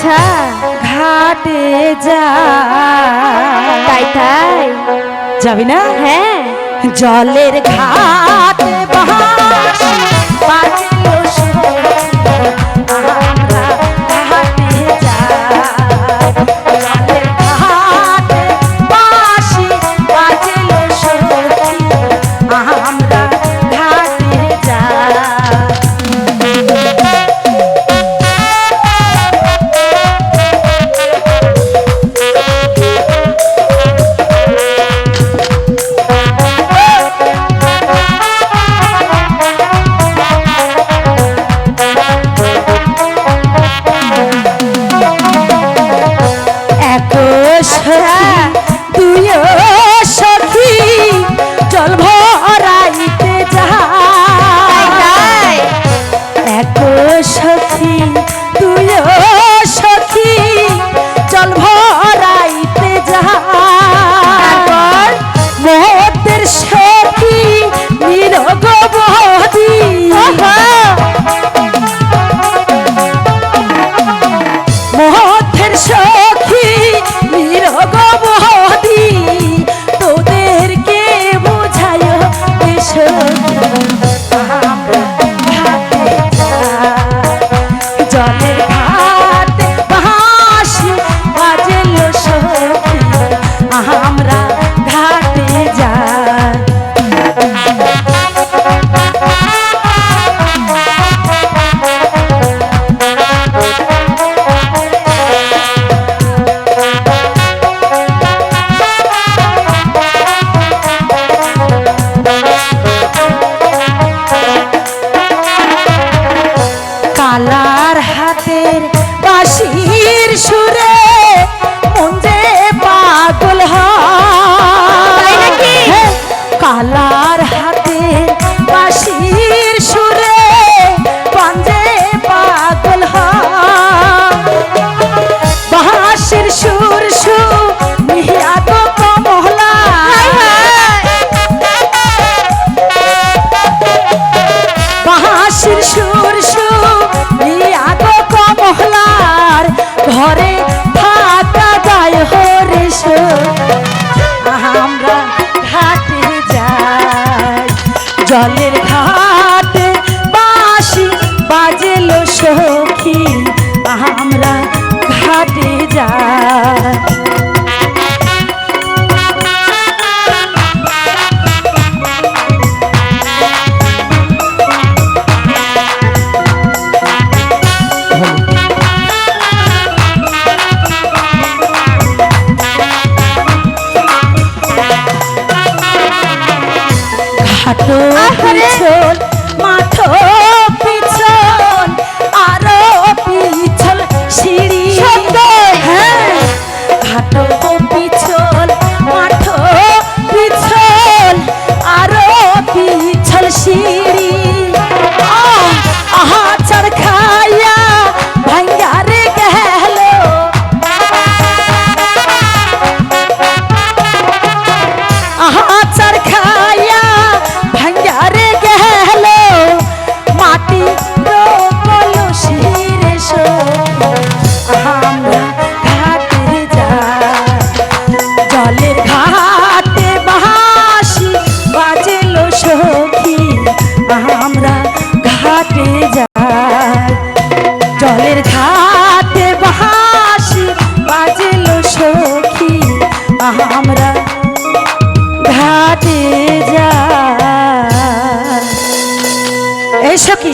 আচ্ছা ঘাটে যা তাই তাই যাবি না? হ্যাঁ জলের ঘাটে বাঁশি বাজলো আমরা ঘাটে যাই। জলের ঘাটে বাঁশি বাজলো আমরা ঘাটে যাই। কালার হাতের বাঁশির সুরে মন যে পাগল হয় নাকি? কালার হাতের বাঁশির সুরে মন যে পাগল হয়। বাঁশির সুর মিহিয়া তো কমলা, বাঁশির সুর কমলার ঘরে থাকা যায় হরে আমরা ঘাটে যাই। জলের ঘাটে বাঁশি বাজলো সখী আমরা ঘাটে যাই। ঘাটো পিছল মাঠো পিছল আরো পিছল সিঁড়ি, হ্যাঁ ঘাটো পিছল মাঠো পিছল আরো পিছল সিঁড়ি। আহাচার খাইয়া ভাঙ্গারে গেল, আহাচার খাইয়া ভাঙ্গারে গেল মাটি কলসিরে আমরা ঘাটে যাই। জলের ঘাটে বাঁশি বাজলো সখী আমরা ঘাটে যাই। জলের ঘাটে বাঁশি বাজলো সখী আমরা ঘাটে যাই। এই সখী